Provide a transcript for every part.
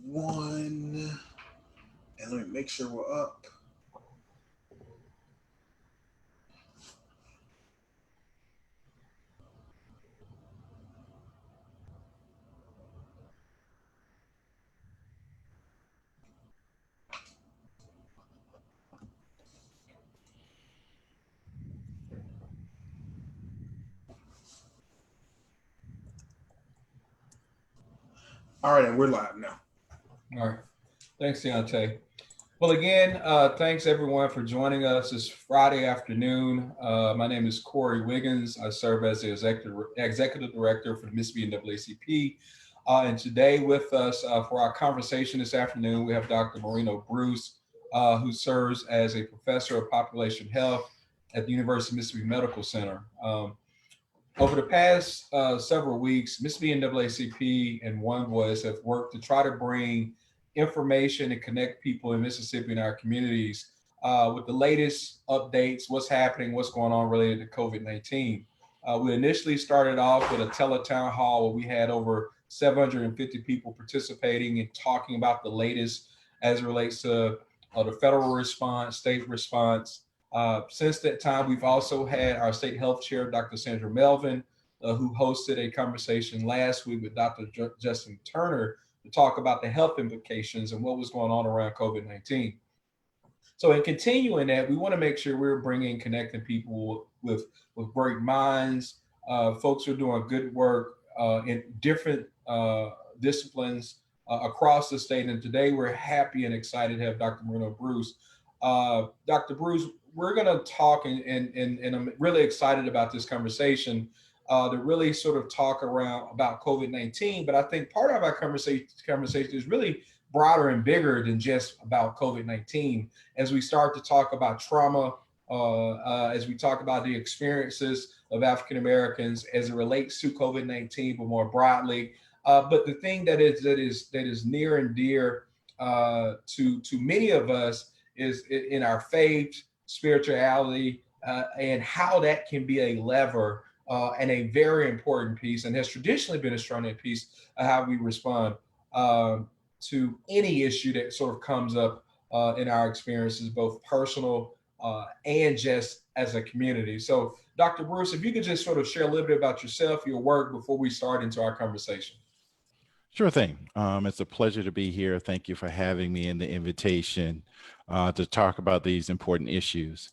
one, and let me make sure we're up. All right, and we're live now. All right. Thanks, Deontay. Well, again, thanks everyone for joining us this Friday afternoon. My name is Corey Wiggins. I serve as the executive director for the Mississippi NAACP. And today with us for our conversation this afternoon, we have Dr. Marino Bruce, who serves as a professor of population health at the University of Mississippi Medical Center. Over the past several weeks, Mississippi NAACP and One Voice have worked to try to bring information and connect people in Mississippi and our communities with the latest updates, what's happening, what's going on related to COVID-19. We initially started off with a teletown hall where we had over 750 people participating and talking about the latest as it relates to the federal response, state response. Since that time, we've also had our state health chair, Dr. Sandra Melvin, who hosted a conversation last week with Dr. Justin Turner to talk about the health implications and what was going on around COVID-19. So in continuing that, we want to make sure we're bringing, connecting people with great minds, folks who are doing good work in different disciplines across the state. And today we're happy and excited to have Dr. Marino Bruce. Dr. Bruce, we're going to talk, and I'm really excited about this conversation to really sort of talk around about COVID-19. But I think part of our conversation is really broader and bigger than just about COVID-19. As we start to talk about trauma, as we talk about the experiences of African Americans as it relates to COVID-19, but more broadly. But the thing that is near and dear to many of us is in our faith, spirituality, and how that can be a lever and a very important piece, and has traditionally been a strong piece of how we respond to any issue that sort of comes up in our experiences, both personal and just as a community. So, Dr. Bruce, if you could just sort of share a little bit about yourself, your work, before we start into our conversation. Sure thing. It's a pleasure to be here. Thank you for having me and the invitation to talk about these important issues.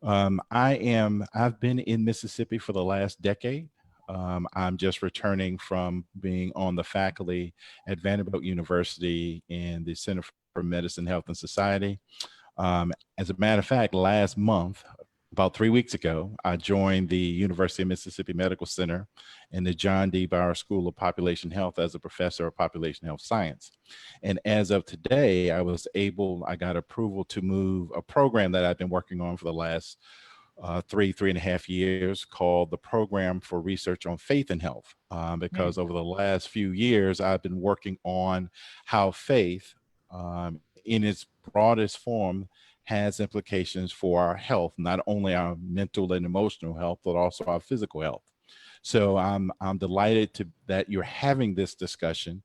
I've been in Mississippi for the last decade. I'm just returning from being on the faculty at Vanderbilt University in the Center for Medicine, Health, and Society. As a matter of fact, last month, about 3 weeks ago, I joined the University of Mississippi Medical Center in the John D. Bauer School of Population Health as a professor of population health science. And as of today, I got approval to move a program that I've been working on for the last 3.5 years called the Program for Research on Faith and Health, because over the last few years, I've been working on how faith in its broadest form has implications for our health, not only our mental and emotional health, but also our physical health. So I'm delighted that you're having this discussion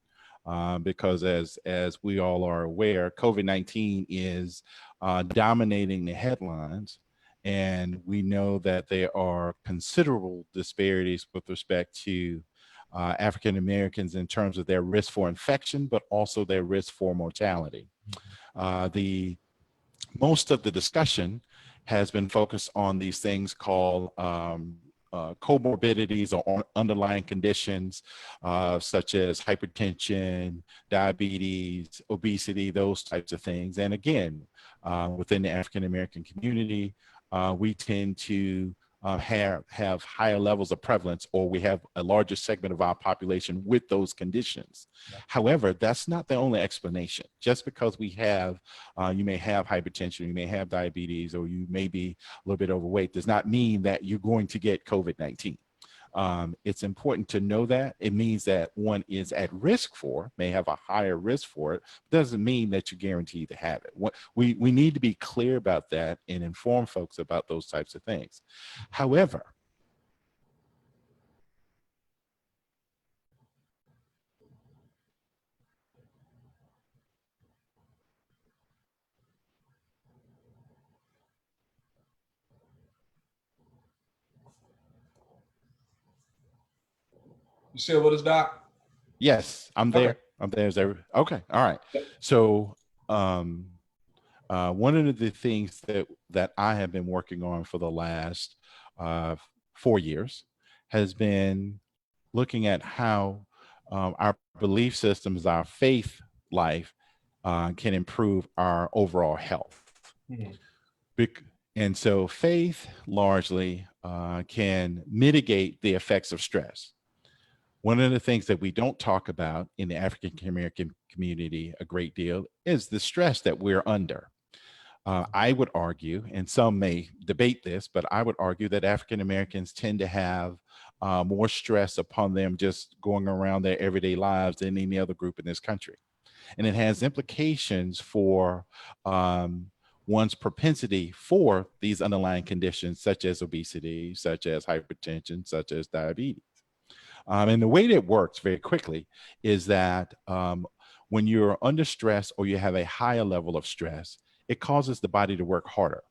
because as we all are aware, COVID-19 is dominating the headlines. And we know that there are considerable disparities with respect to African Americans in terms of their risk for infection, but also their risk for mortality. Most of the discussion has been focused on these things called comorbidities or underlying conditions such as hypertension, diabetes, obesity, those types of things. And again, within the African American community, we tend to have higher levels of prevalence, or we have a larger segment of our population with those conditions. Yeah. However, that's not the only explanation. Just because we have, you may have hypertension, you may have diabetes, or you may be a little bit overweight, does not mean that you're going to get COVID-19. It's important to know that. It means that one is at risk for, may have a higher risk for it, doesn't mean that you're guaranteed to have it. We need to be clear about that and inform folks about those types of things. However, You still with us, Doc? Yes, I'm Okay. there. I'm there. Okay. All right. So, one of the things that I have been working on for the last 4 years has been looking at how our belief systems, our faith life, can improve our overall health. Mhm. And so, faith largely can mitigate the effects of stress. One of the things that we don't talk about in the African American community a great deal is the stress that we're under. I would argue, and some may debate this, but I would argue that African Americans tend to have more stress upon them just going around their everyday lives than any other group in this country. And it has implications for one's propensity for these underlying conditions, such as obesity, such as hypertension, such as diabetes. And the way that it works very quickly is that when you're under stress or you have a higher level of stress, it causes the body to work harder.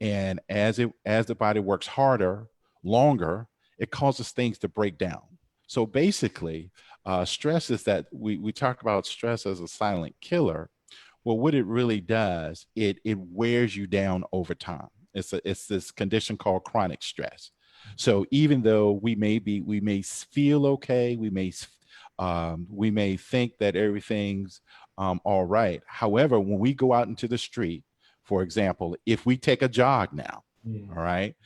And as the body works harder, longer, it causes things to break down. So basically, stress is that we talk about stress as a silent killer. Well, what it really does, it wears you down over time. It's this condition called chronic stress. So even though we may feel okay, we may think that everything's all right. However, when we go out into the street, for example, if we take a jog now, all right,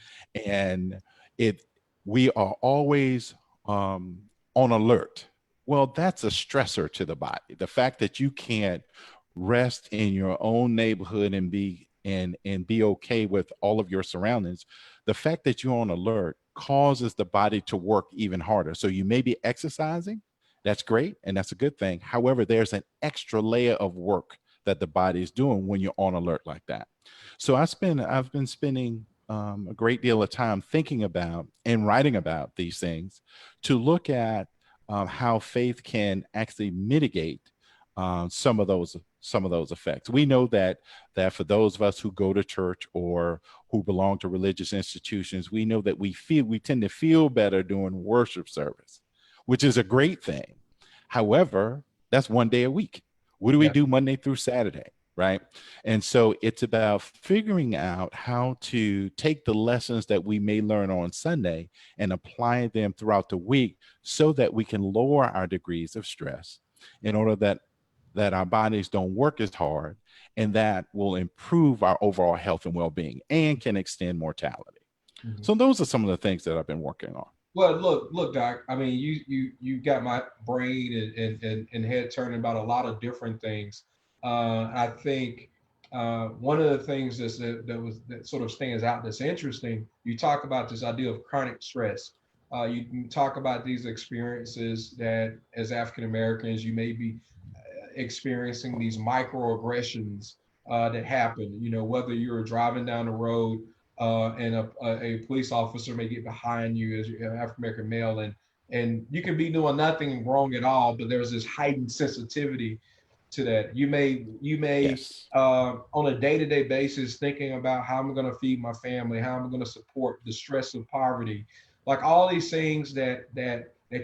and it we are always on alert. Well, that's a stressor to the body. The fact that you can't rest in your own neighborhood and be okay with all of your surroundings, the fact that you're on alert causes the body to work even harder. So you may be exercising, that's great, and that's a good thing. However, there's an extra layer of work that the body is doing when you're on alert like that. So I've been spending a great deal of time thinking about and writing about these things to look at how faith can actually mitigate some of those effects. We know that for those of us who go to church or who belong to religious institutions, we know that we tend to feel better during worship service, which is a great thing. However, that's one day a week. What do we do Monday through Saturday? Right. And so it's about figuring out how to take the lessons that we may learn on Sunday and apply them throughout the week so that we can lower our degrees of stress in order that our bodies don't work as hard, and that will improve our overall health and well-being and can extend mortality. So those are some of the things that I've been working on. Well, look, Doc. I mean, you got my brain and head turning about a lot of different things. I think one of the things that sort of stands out that's interesting. You talk about this idea of chronic stress. You talk about these experiences that, as African Americans, you may be experiencing these microaggressions that happen. You know, whether you're driving down the road and a police officer may get behind you as you're an African American male, and you can be doing nothing wrong at all, but there's this heightened sensitivity to that. You may Yes. on a day-to-day basis thinking about how I'm going to feed my family, how I'm going to support the stress of poverty, like all these things that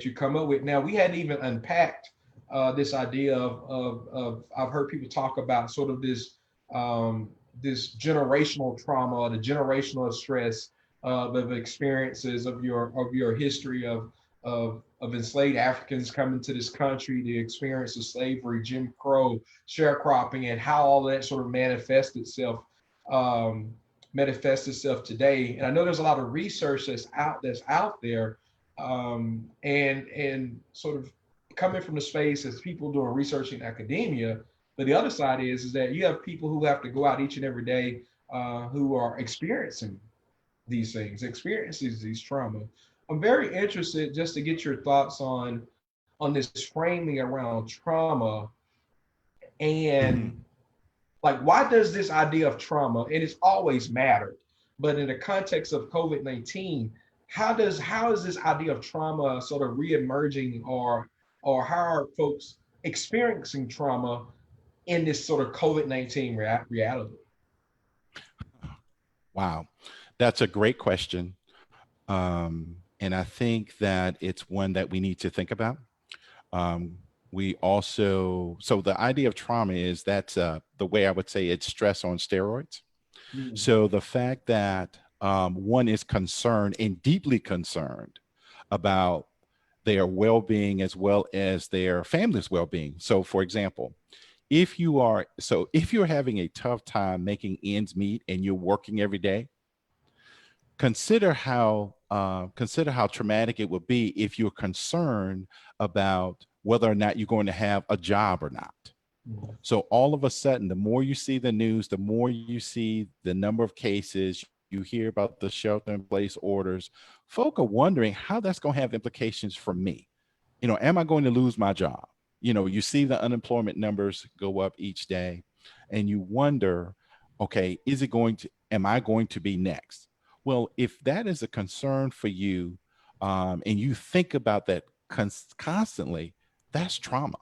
you come up with. Now we hadn't even unpacked this idea of I've heard people talk about sort of this generational trauma, the generational stress of experiences of your history of enslaved Africans coming to this country, the experience of slavery, Jim Crow, sharecropping, and how all that sort of manifests itself today. And I know there's a lot of research that's out there, and sort of coming from the space as people doing research in academia. But the other side is that you have people who have to go out each and every day who are experiencing these things, experiences these trauma. I'm very interested just to get your thoughts on this framing around trauma and like why does this idea of trauma, and it's always mattered, but in the context of COVID-19, how is this idea of trauma sort of reemerging, or how are folks experiencing trauma in this sort of COVID-19 reality? Wow, that's a great question. And I think that it's one that we need to think about. Um, we also, so the idea of trauma is that's the way I would say it's stress on steroids. Mm. So the fact that one is concerned and deeply concerned about their well-being as well as their family's well-being. So for example, if you're having a tough time making ends meet and you're working every day, consider how traumatic it would be if you're concerned about whether or not you're going to have a job or not. Mm. So all of a sudden, the more you see the news, the more you see the number of cases, you hear about the shelter in place orders, folk are wondering how that's going to have implications for me. Am I going to lose my job? You see the unemployment numbers go up each day and you wonder, okay, am I going to be next? Well, if that is a concern for you, and you think about that constantly, that's trauma.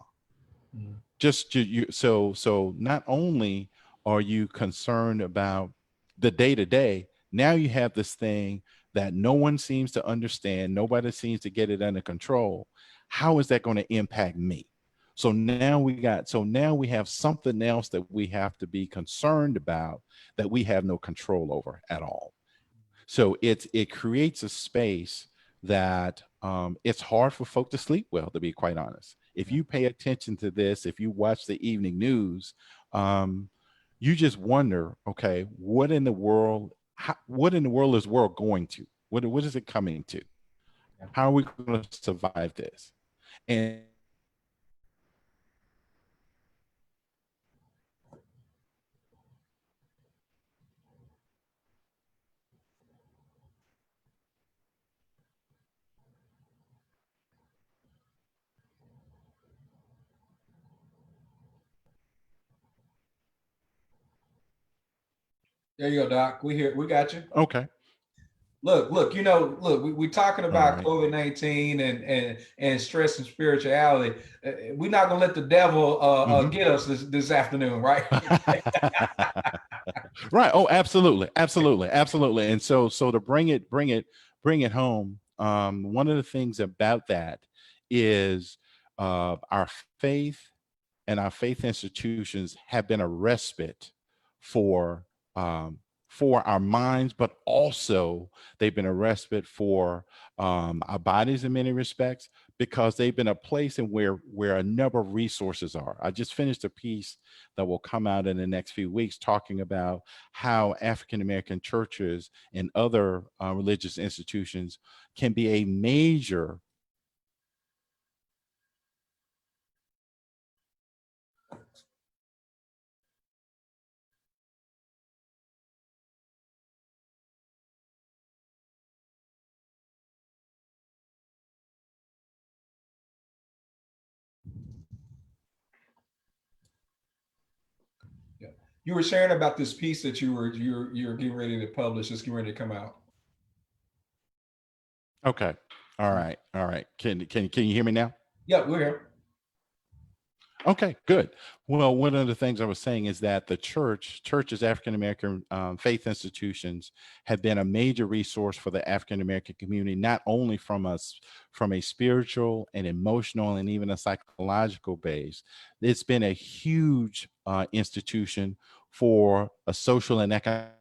Mm. Just so not only are you concerned about the day to day, now you have this thing that no one seems to understand, nobody seems to get it under control. How is that going to impact me? So now we have something else that we have to be concerned about that we have no control over at all. So it creates a space that it's hard for folk to sleep well, to be quite honest. If Yeah. you pay attention to this, if you watch the evening news, you just wonder, okay, what in the world is world going to? What is it coming to? Yeah. How are we going to survive this? And There you go, Doc. We got you. okay, Look, we talking all about right. COVID-19 and stress and spirituality. We're not gonna let the devil Mhm. get us this afternoon, right? Right. Oh, absolutely, absolutely, absolutely. And so to bring it home. One of the things about that is our faith and our faith institutions have been a respite for um, for our minds, but also they've been a respite for our bodies in many respects because they've been a place in where a number of resources are. I just finished a piece that will come out in the next few weeks talking about how African American churches and other religious institutions can be a major. Yeah. You were sharing about this piece that you're getting ready to publish. It's getting ready to come out. Okay. All right. All right. Can you hear me now? Yeah, we're here. Okay, good. Well, one of the things I was saying is that the churches, African American faith institutions, have been a major resource for the African American community, not only from a spiritual and emotional and even a psychological base. It's been a huge institution for a social and economic.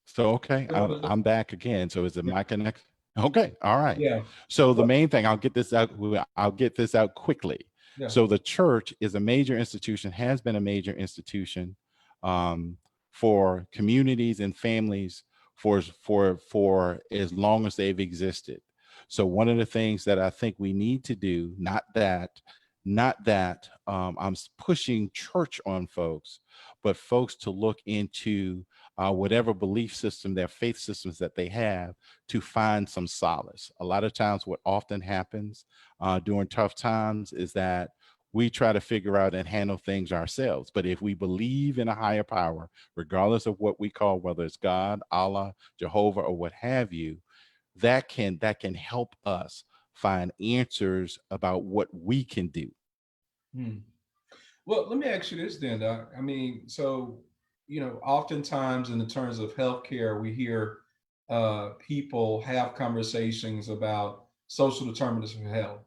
So okay, I'm back again. So is it Yeah. my connection? Okay, all right. Yeah. So the Well, main thing, I'll get this out quickly. yeah. So the church is a major institution, has been a major institution um, for communities and families for as long as they've existed. So one of the things that I think we need to do, not that I'm pushing church on folks, but folks to look into whatever belief system, their faith systems that they have, to find some solace. A lot of times what often happens during tough times is that we try to figure out and handle things ourselves. But if we believe in a higher power, regardless of what we call, whether it's God, Allah, Jehovah, or what have you, that can help us find answers about what we can do. Hmm. Well, let me ask you this then, Doc. I mean, so, oftentimes in the terms of healthcare, we hear people have conversations about social determinants of health.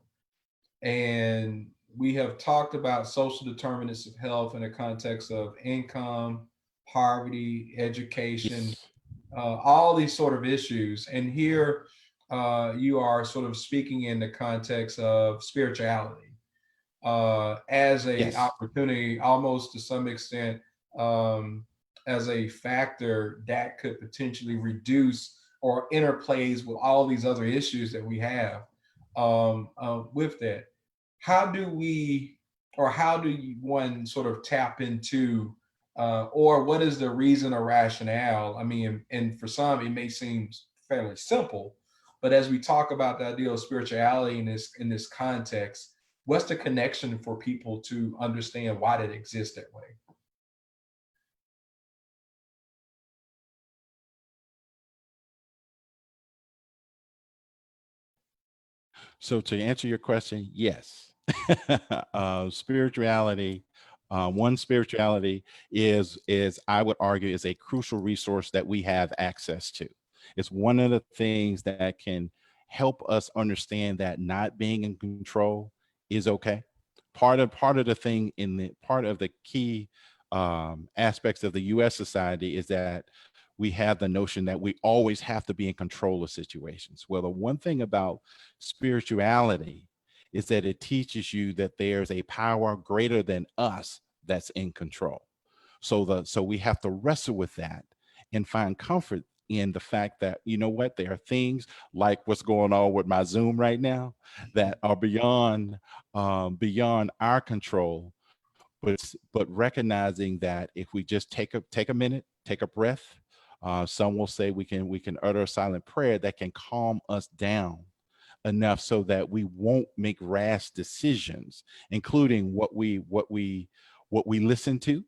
And we have talked about social determinants of health in the context of income, poverty, education, Yes. all these sort of issues. And here you are sort of speaking in the context of spirituality as a Yes. opportunity, almost to some extent, um, as a factor that could potentially reduce or interplays with all these other issues that we have with that. How do we, or how do you, one sort of tap into, or what is the reason or rationale? I mean, and for some, it may seem fairly simple, but as we talk about the idea of spirituality in this context, what's the connection for people to understand why it exists that way? So to answer your question, yes. Spirituality, one spirituality is I would argue is a crucial resource that we have access to. It's one of the things that can help us understand that not being in control is okay. Part of the thing in the part of the key aspects of the U.S. society is that we have the notion that we always have to be in control of situations. Well, the one thing about spirituality is that it teaches you that there's a power greater than us that's in control. So we have to wrestle with that and find comfort in the fact that, you know what, there are things like what's going on with my Zoom right now that are beyond our control, but recognizing that if we just take a minute, take a breath, some will say we can utter a silent prayer that can calm us down enough so that we won't make rash decisions, including what we listen to,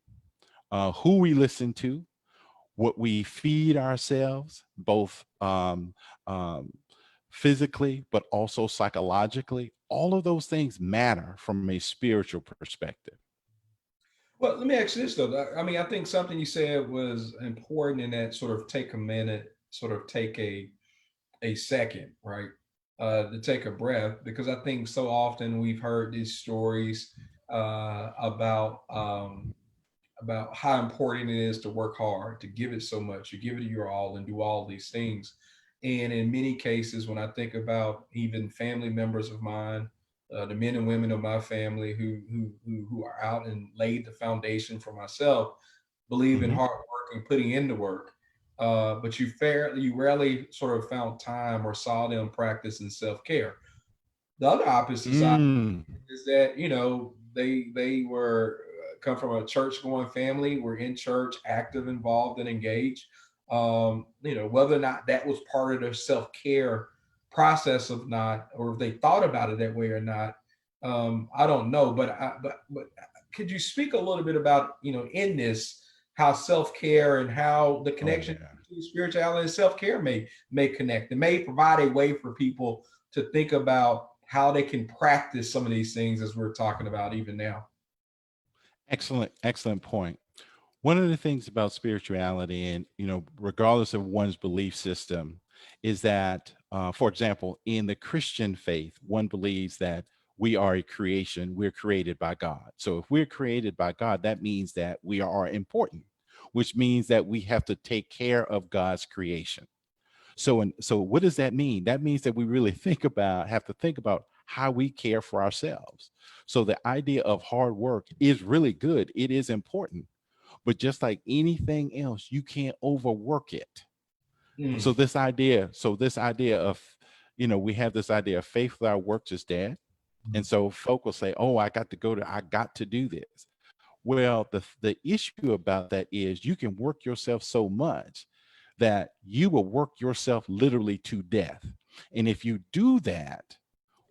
who we listen to, what we feed ourselves, both um, physically but also psychologically. All of those things matter from a spiritual perspective. Well, let me ask you this though. I mean, I think something you said was important in that sort of take a minute, sort of take a second, right? To take a breath, because I think so often we've heard these stories about how important it is to work hard, to give it so much, you give it your all and do all these things. And in many cases, when I think about even family members of mine, the men and women of my family who are out and laid the foundation for myself, believe in Mhm. hard work and putting in the work. But you rarely sort of found time or saw them practice in self care. The other opposite side Mm. is that they were come from a church going family, were in church, active, involved, and engaged. Whether or not that was part of their self care process of not, or if they thought about it that way or not, I don't know. But could you speak a little bit about in this how self care and how the Oh connection yeah. between spirituality and self care may connect and may provide a way for people to think about how they can practice some of these things as we're talking about even now. Excellent, excellent point. One of the things about spirituality, and regardless of one's belief system, is that, for example, in the Christian faith, one believes that we are a creation, we're created by God. So if we're created by God, that means that we are important, which means that we have to take care of God's creation. So what does that mean? That means that we really have to think about how we care for ourselves. So the idea of hard work is really good. It is important, but just like anything else, you can't overwork it. Mm, So this idea of, we have this idea of faith without works is dead. And so folk will say, oh, I got to do this. Well, the issue about that is you can work yourself so much that you will work yourself literally to death. And if you do that,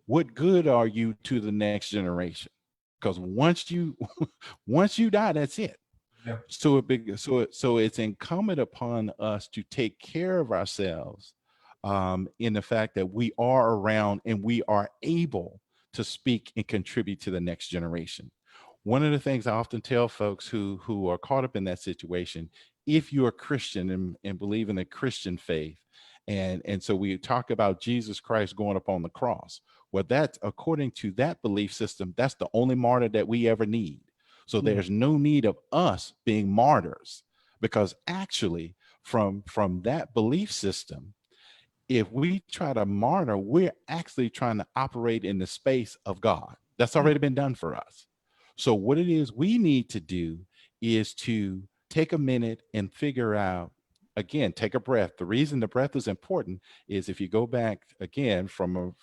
what good are you to the next generation? Because once you die, that's it. Yeah. So it's incumbent upon us to take care of ourselves, in the fact that we are around and we are able to speak and contribute to the next generation. One of the things I often tell folks who are caught up in that situation, if you're a Christian and believe in the Christian faith, and so we talk about Jesus Christ going up on the cross. Well, that's according to that belief system, that's the only martyr that we ever need. So there's no need of us being martyrs, because actually from that belief system, if we try to martyr, we're actually trying to operate in the space of God. That's already been done for us. So what it is we need to do is to take a minute and figure out, again, take a breath. The reason the breath is important is if you go back again from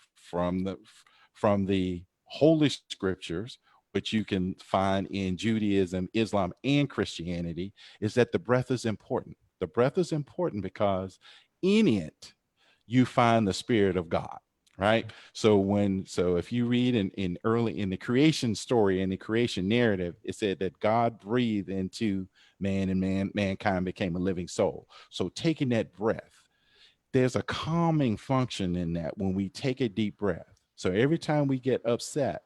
the holy scriptures, which you can find in Judaism, Islam, and Christianity, is that the breath is important. The breath is important because in it you find the spirit of God, right? So if you read in early in the creation story, in the creation narrative, it said that God breathed into man, and mankind became a living soul. So taking that breath, there's a calming function in that when we take a deep breath. So every time we get upset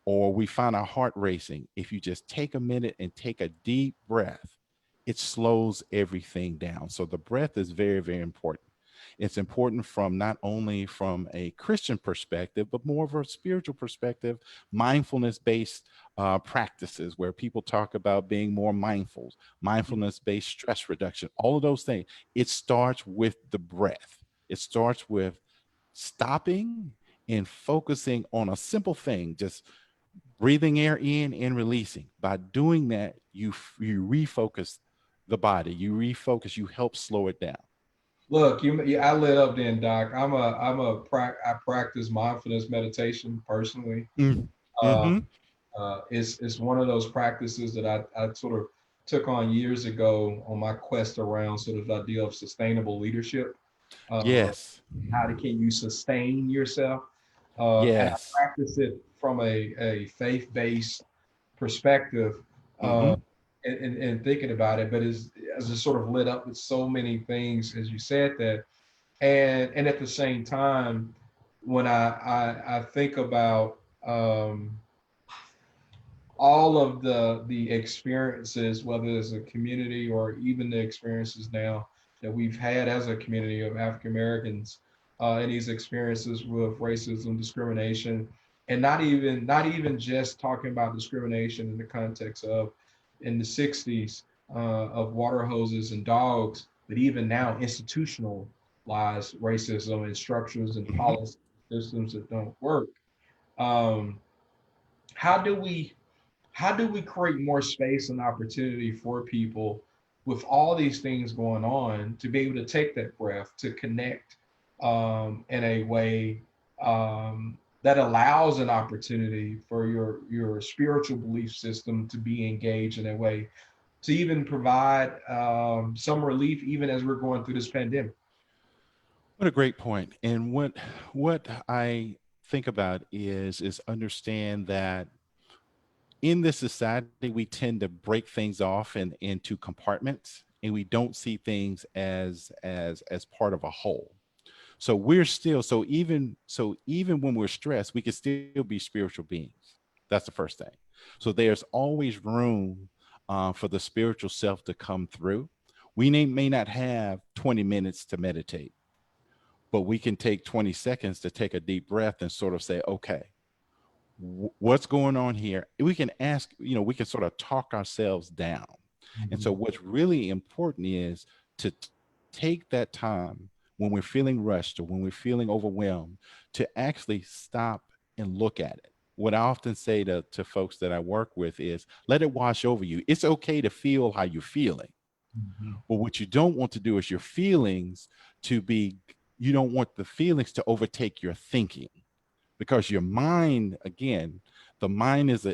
or we find our heart racing, if you just take a minute and take a deep breath, it slows everything down. So the breath is very, very important. It's important from not only from a Christian perspective, but more of a spiritual perspective, mindfulness-based practices where people talk about being more mindful, mindfulness-based stress reduction, all of those things. It starts with the breath. It starts with stopping and focusing on a simple thing, just breathing air in and releasing. By doing that, you refocus the body, you refocus, you help slow it down. Look, I lit up then, Doc. I practice mindfulness meditation personally. Mm. Uh, Mm-hmm. it's one of those practices that I sort of took on years ago on my quest around sort of the idea of sustainable leadership. Uh, Yes. can you sustain yourself? And I Yes. practice it from a faith-based perspective, Mm-hmm. uh, and thinking about it, but as it sort of lit up with so many things as you said that, and at the same time, when I think about all of the experiences, whether it's a community or even the experiences now that we've had as a community of African Americans, and these experiences with racism, discrimination, and not even just talking about discrimination in the context of in the 60s of water hoses and dogs, but even now institutionalized racism and structures and Mm-hmm. policy systems that don't work. Um, how do we how do we create more space and opportunity for people with all these things going on to be able to take that breath to connect in a way that allows an opportunity for your spiritual belief system to be engaged in a way to even provide some relief even as we're going through this pandemic. What a great point. And what I think about is understand that in this society we tend to break things off into compartments, and we don't see things as part of a whole. So we're still even when we're stressed, we can still be spiritual beings. That's the first thing. So there's always room for the spiritual self to come through. We may not have 20 minutes to meditate, but we can take 20 seconds to take a deep breath and sort of say, okay, what's going on here? We can ask, we can sort of talk ourselves down. And so Mhm. what's really important is to take that time when we're feeling rushed or when we're feeling overwhelmed to actually stop and look at it. What I often say to folks that I work with is let it wash over you. It's okay to feel how you're feeling. Mhm. But what you don't want to do is your feelings you don't want the feelings to overtake your thinking, because your mind, again, The mind is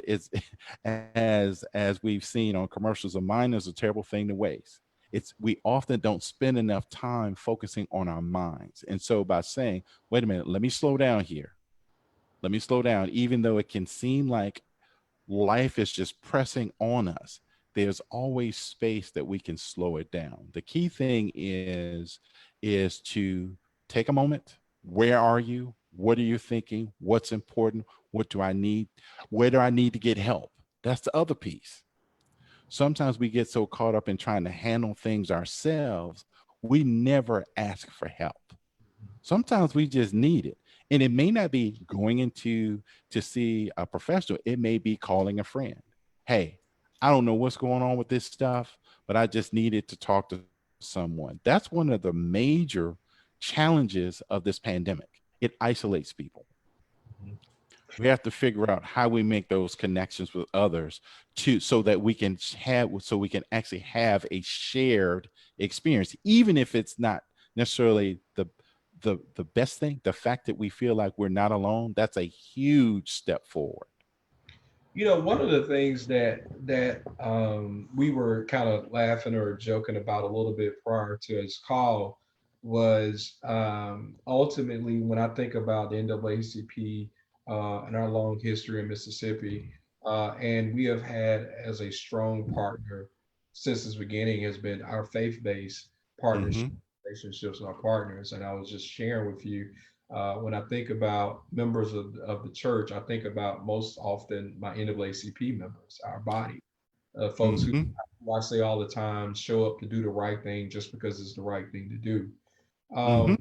as we've seen on commercials, the mind is a terrible thing to waste. It's we often don't spend enough time focusing on our minds. And so by saying, wait a minute, let me slow down here. Let me slow down, even though it can seem like life is just pressing on us, there's always space that we can slow it down. The key thing is to take a moment. Where are you? What are you thinking? What's important? What do I need? Where do I need to get help? That's the other piece. Sometimes we get so caught up in trying to handle things ourselves, we never ask for help. Sometimes we just need it. And it may not be going into to see a professional. It may be calling a friend. Hey, I don't know what's going on with this stuff, but I just needed to talk to someone. That's one of the major challenges of this pandemic. It isolates people. We have to figure out how we make those connections with others to so we can actually have a shared experience, even if it's not necessarily the best thing. The fact that we feel like we're not alone, that's a huge step forward. One of the things that we were kind of laughing or joking about a little bit prior to his call was ultimately when I think about the NAACP and our long history in Mississippi, and we have had as a strong partner since its beginning has been our faith-based partnership Mm-hmm. relationships with our partners. And I was just sharing with you when I think about members of the church, I think about most often my NAACP members, our body, folks Mm-hmm. who I say all the time show up to do the right thing just because it's the right thing to do. Mm-hmm. Um,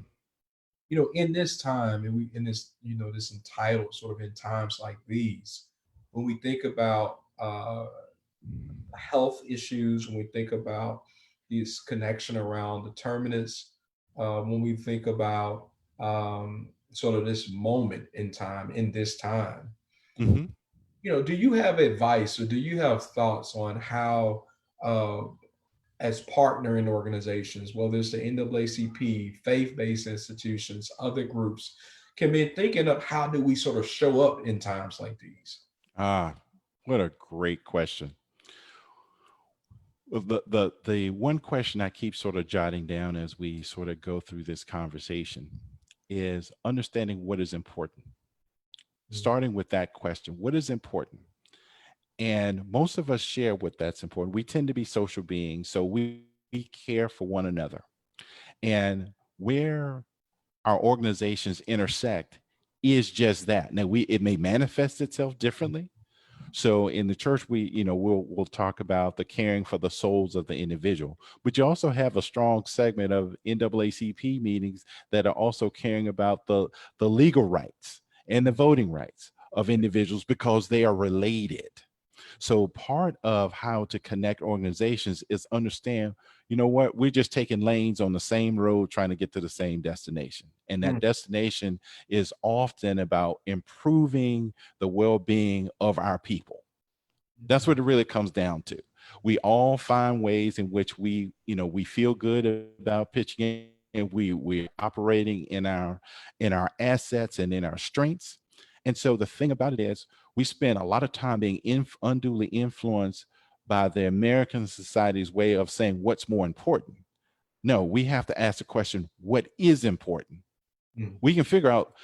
in this time, and we in this, this entitled sort of in times like these, when we think about health issues, when we think about this connection around determinants, when we think about sort of this moment in time, in this time, Mm-hmm. do you have advice or do you have thoughts on how, uh, as partnering organizations, whether it's the NAACP, faith-based institutions, other groups, can be thinking of how do we sort of show up in times like these? Ah, what a great question. Well, the one question I keep sort of jotting down as we sort of go through this conversation is understanding what is important. Starting with that question, what is important? And most of us share what that's important. We tend to be social beings, so we care for one another. And where our organizations intersect is just that. Now it may manifest itself differently. So in the church, we'll talk about the caring for the souls of the individual, but you also have a strong segment of NAACP meetings that are also caring about the legal rights and the voting rights of individuals because they are related. So part of how to connect organizations is understand, you know what, we're just taking lanes on the same road trying to get to the same destination. And that Mm. destination is often about improving the well-being of our people. That's what it really comes down to. We all find ways in which we feel good about pitching in. We're operating in our assets and in our strengths. And so the thing about it is we spend a lot of time being unduly influenced by the American society's way of saying what's more important. No, we have to ask the question, what is important? Mm. We can figure out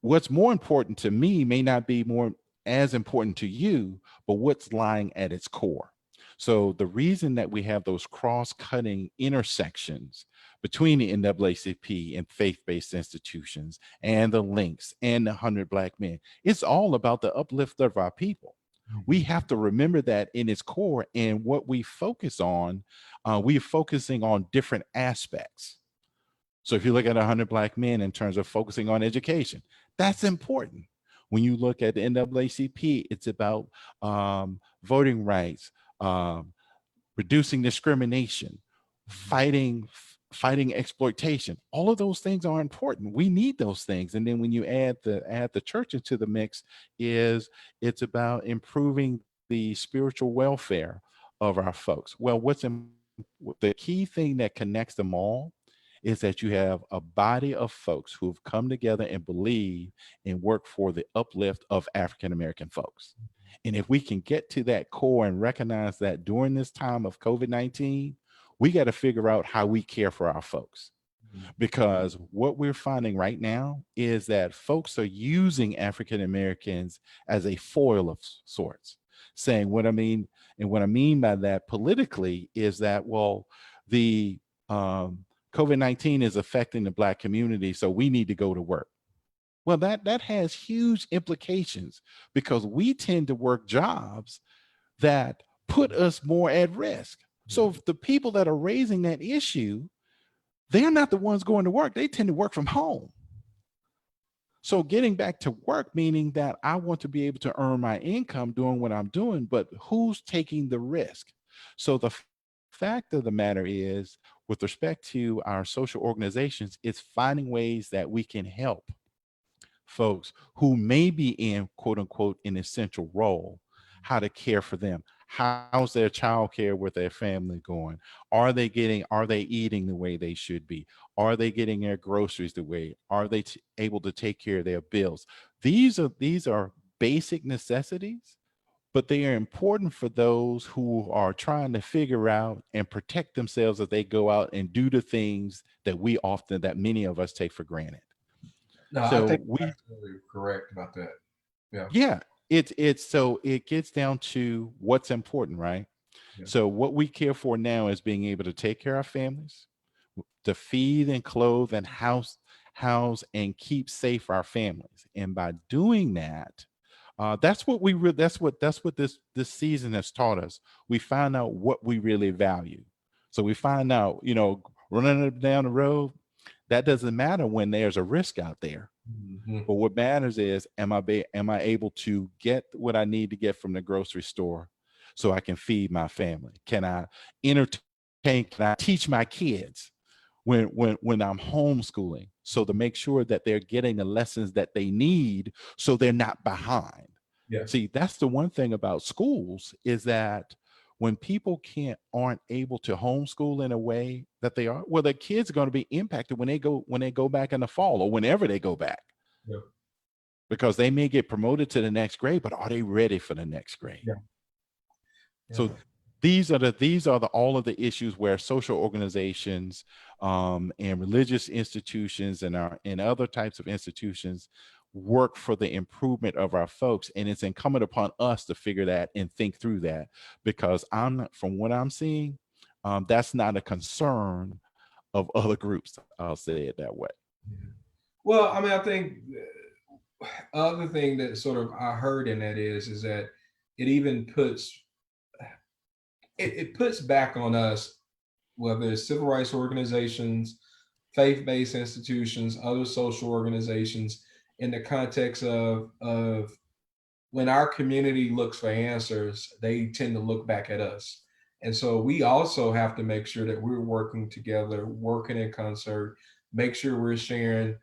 what's more important to me may not be more as important to you, but what's lying at its core. So the reason that we have those cross-cutting intersections between the NAACP and faith-based institutions and the links and the 100 Black men, it's all about the uplift of our people. We Mhm. have to remember that in its core, and what we focus on, we're focusing on different aspects. So if you look at 100 Black men in terms of focusing on education, that's important. When you look at the NAACP, it's about voting rights, um, reducing discrimination, fighting exploitation. All of those things are important. We need those things. And then when you add the church into the mix, it's about improving the spiritual welfare of our folks. Well, the key thing that connects them all is that you have a body of folks who've come together and believe and work for the uplift of African American folks. And if we can get to that core and recognize that during this time of COVID-19, we got to figure out how we care for our folks. Because what we're finding right now is that folks are using African Americans as a foil of sorts, saying what I mean. And what I mean by that politically is that, well, the COVID-19 is affecting the Black community, so we need to go to work. Well, that has huge implications because we tend to work jobs that put us more at risk. So if the people that are raising that issue, they're not the ones going to work. They tend to work from home. So getting back to work, meaning that I want to be able to earn my income doing what I'm doing, but who's taking the risk? So the fact of the matter is, with respect to our social organizations, it's finding ways that we can help folks who may be in quote unquote an essential role, how to care for them. How's their child care with their family going? Are they eating the way they should be? Are they getting their groceries the way? Are they able to take care of their bills? These are basic necessities, but they are important for those who are trying to figure out and protect themselves as they go out and do the things that many of us take for granted. No, I So think you're absolutely correct about that. Yeah. yeah, so it gets down to what's important, right? Yeah. So what we care for now is being able to take care of our families, to feed and clothe and house and keep safe our families. And by doing that, that's what this season has taught us. We find out what we really value. So we find out, running up down the road, that doesn't matter when there's a risk out there. Mm-hmm. But what matters is, am I able to get what I need to get from the grocery store so I can feed my family? Can I entertain? Can I teach my kids when I'm homeschooling, so to make sure that they're getting the lessons that they need so they're not behind? Yeah. See, that's the one thing about schools, is that when people aren't able to homeschool in a way that they are, well, their kids are going to be impacted when they go back in the fall or whenever they go back. Yeah. Because they may get promoted to the next grade, but are they ready for the next grade? Yeah. Yeah. So these are all of the issues where social organizations and religious institutions and other types of institutions work for the improvement of our folks. And it's incumbent upon us to figure that and think through that, because from what I'm seeing, that's not a concern of other groups. I'll say it that way. Yeah. Well, I mean, I think other thing that sort of I heard in that is that it even puts back on us, whether it's civil rights organizations, faith-based institutions, other social organizations, in the context of when our community looks for answers, they tend to look back at us. And so we also have to make sure that we're working together, working in concert, make sure we're sharing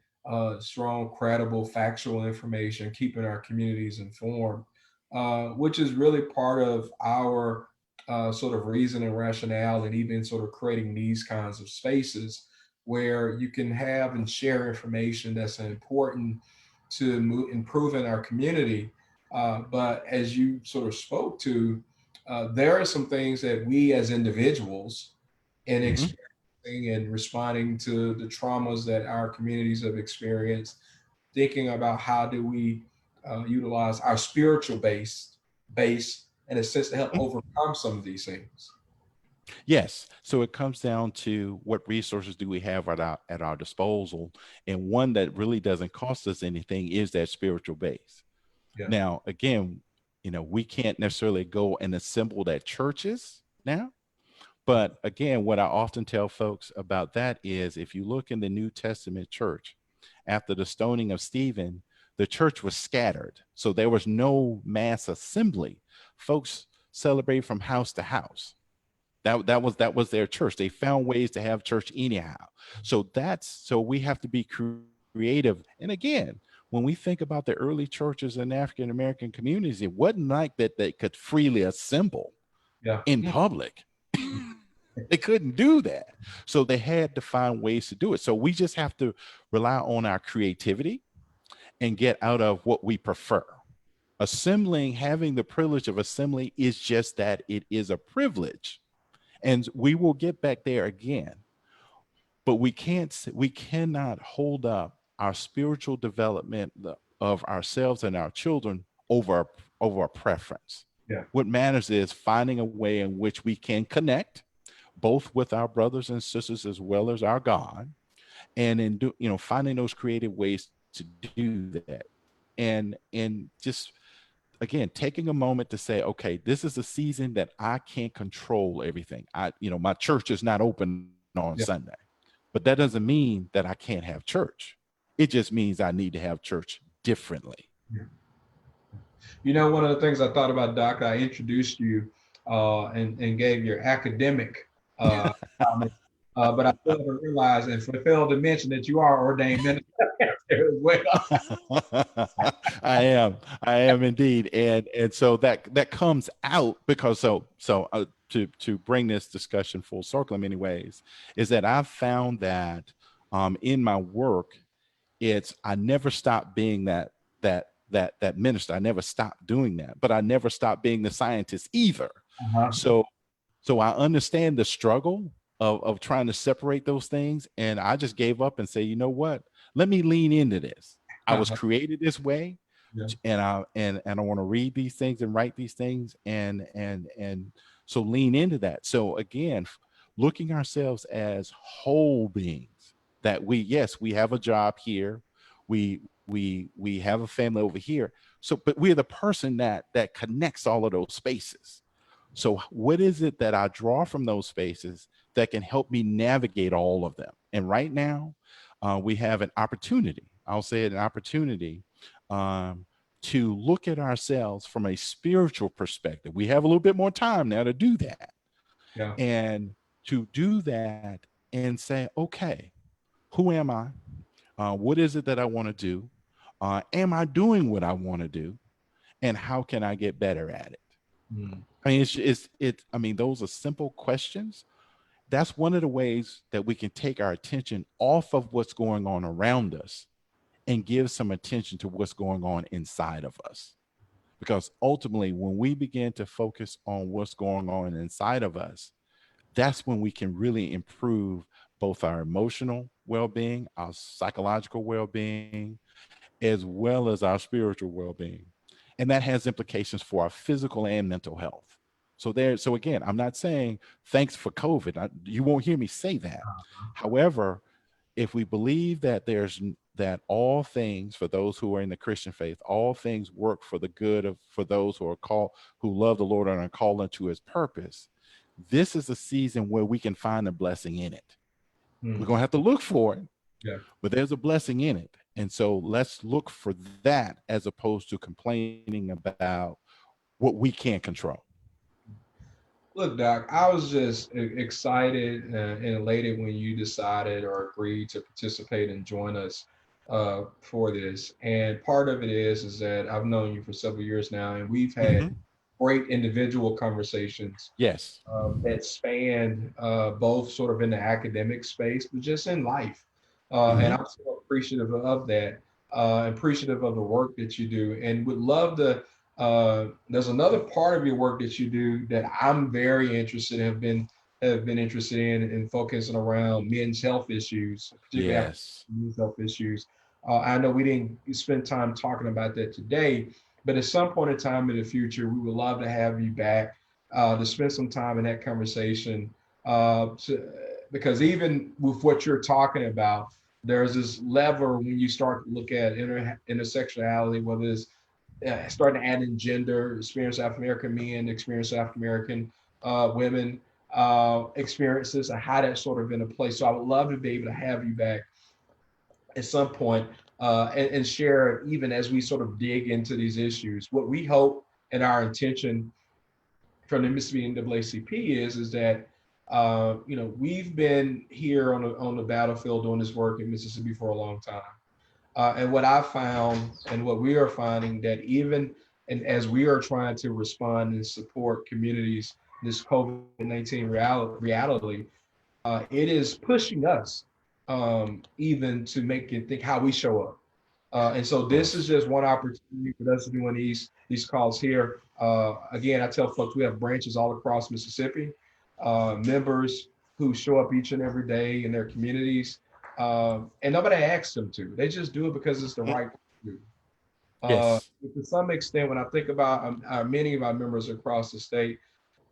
strong, credible, factual information, keeping our communities informed, which is really part of our sort of reason and rationale, and even sort of creating these kinds of spaces where you can have and share information that's important to improving our community. But as you sort of spoke to, there are some things that we as individuals in experiencing and responding to the traumas that our communities have experienced, thinking about how do we utilize our spiritual base in a sense to help overcome some of these things. Yes. So it comes down to what resources do we have at our disposal. And one that really doesn't cost us anything is that spiritual base. Yeah. Now, again, we can't necessarily go and assemble at churches now. But again, what I often tell folks about that is, if you look in the New Testament church, after the stoning of Stephen, the church was scattered. So there was no mass assembly. Folks celebrated from house to house. That was their church. They found ways to have church anyhow. So we have to be creative. And again, when we think about the early churches in African American communities, it wasn't like that they could freely assemble in public. They couldn't do that. So they had to find ways to do it. So we just have to rely on our creativity and get out of what we prefer. Assembling, having the privilege of assembly is just that, it is a privilege. And we will get back there again. But we cannot hold up our spiritual development of ourselves and our children over a preference. Yeah. What matters is finding a way in which we can connect both with our brothers and sisters as well as our God, and finding those creative ways to do that. And just again, taking a moment to say, okay, this is a season that I can't control everything. My church is not open on Yeah. Sunday, but that doesn't mean that I can't have church. It just means I need to have church differently. Yeah. One of the things I thought about, Doc, I introduced you and gave your academic comment, but I failed to realize and failed to mention that you are ordained minister as well. I am indeed. And so that comes out because to bring this discussion full circle in many ways is that I've found that in my work, I never stopped being that minister. I never stopped doing that, but I never stopped being the scientist either. Uh-huh. So I understand the struggle of trying to separate those things. And I just gave up and say, you know what? Let me lean into this. I was created this way. Yeah. And I want to read these things and write these things and so lean into that. So again, looking ourselves as whole beings, that we have a job here. We have a family over here. So, but we're the person that connects all of those spaces. So what is it that I draw from those spaces that can help me navigate all of them? And right now, we have an opportunity. I'll say it, an opportunity to look at ourselves from a spiritual perspective. We have a little bit more time now to do that. Yeah. And to do that and say, okay, who am I? What is it that I want to do? Am I doing what I want to do? And how can I get better at it? Mm. I mean, those are simple questions. That's one of the ways that we can take our attention off of what's going on around us and give some attention to what's going on inside of us. Because ultimately, when we begin to focus on what's going on inside of us, that's when we can really improve both our emotional well-being, our psychological well-being, as well as our spiritual well-being. And that has implications for our physical and mental health. So again, I'm not saying thanks for COVID. You won't hear me say that. However, if we believe that that all things, for those who are in the Christian faith, all things work for the good for those who are called, who love the Lord and are called unto his purpose, this is a season where we can find a blessing in it. We're going to have to look for it, but there's a blessing in it. And so let's look for that as opposed to complaining about what we can't control. Look, Doc, I was just excited and elated when you decided or agreed to participate and join us for this. And part of it is that I've known you for several years now, and we've had great individual conversations. Yes. That span both sort of in the academic space, but just in life. And I'm so appreciative of that, appreciative of the work that you do, and would love to. There's another part of your work that you do that I'm very interested in, have been interested in focusing around men's health issues, particularly men's health issues. I know we didn't spend time talking about that today, but at some point in time in the future, we would love to have you back to spend some time in that conversation. Because even with what you're talking about, there's this lever when you start to look at intersectionality, whether it's starting to add in gender, experience African American men, experience African American women, experiences, and how that's sort of in a place. So I would love to be able to have you back at some point and share, even as we sort of dig into these issues, what we hope and our intention from the Mississippi NAACP is that we've been here on the battlefield doing this work in Mississippi for a long time. And what I found and what we are finding that even and as we are trying to respond and support communities this COVID-19 reality, it is pushing us even to make it think how we show up. And so this is just one opportunity for us doing these calls here. Again, I tell folks we have branches all across Mississippi, members who show up each and every day in their communities, and nobody asks them to. They just do it because it's the right thing to do. Yes. To some extent, when I think about many of our members across the state,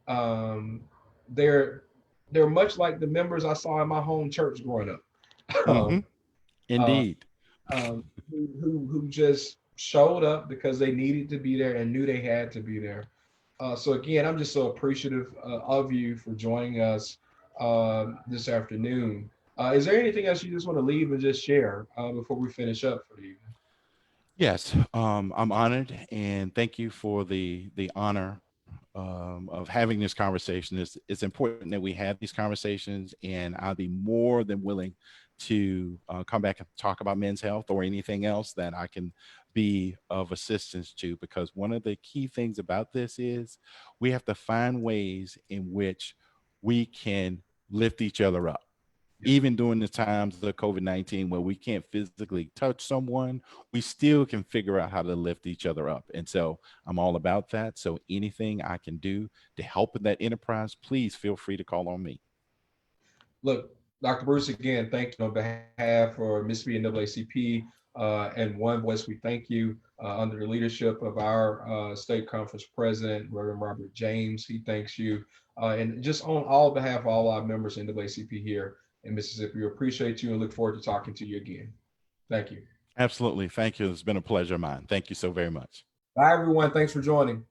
um, they're they're much like the members I saw in my home church growing up. Hmm. uh, Indeed. who just showed up because they needed to be there and knew they had to be there. So again, I'm just so appreciative of you for joining us this afternoon. Is there anything else you just want to leave and just share before we finish up for the evening? Yes, I'm honored, and thank you for the honor of having this conversation. It's important that we have these conversations, and I'll be more than willing to come back and talk about men's health or anything else that I can be of assistance to, because one of the key things about this is we have to find ways in which we can lift each other up. Yeah. Even during the times of COVID-19 where we can't physically touch someone, we still can figure out how to lift each other up. And so I'm all about that. So anything I can do to help in that enterprise, please feel free to call on me. Look, Dr. Bruce, again, thank you on behalf of Mississippi NAACP and One Voice. We thank you under the leadership of our state conference president, Reverend Robert James. He thanks you. And just on all behalf of all our members in NAACP here in Mississippi, we appreciate you and look forward to talking to you again. Thank you. Absolutely. Thank you. It's been a pleasure of mine. Thank you so very much. Bye, everyone. Thanks for joining.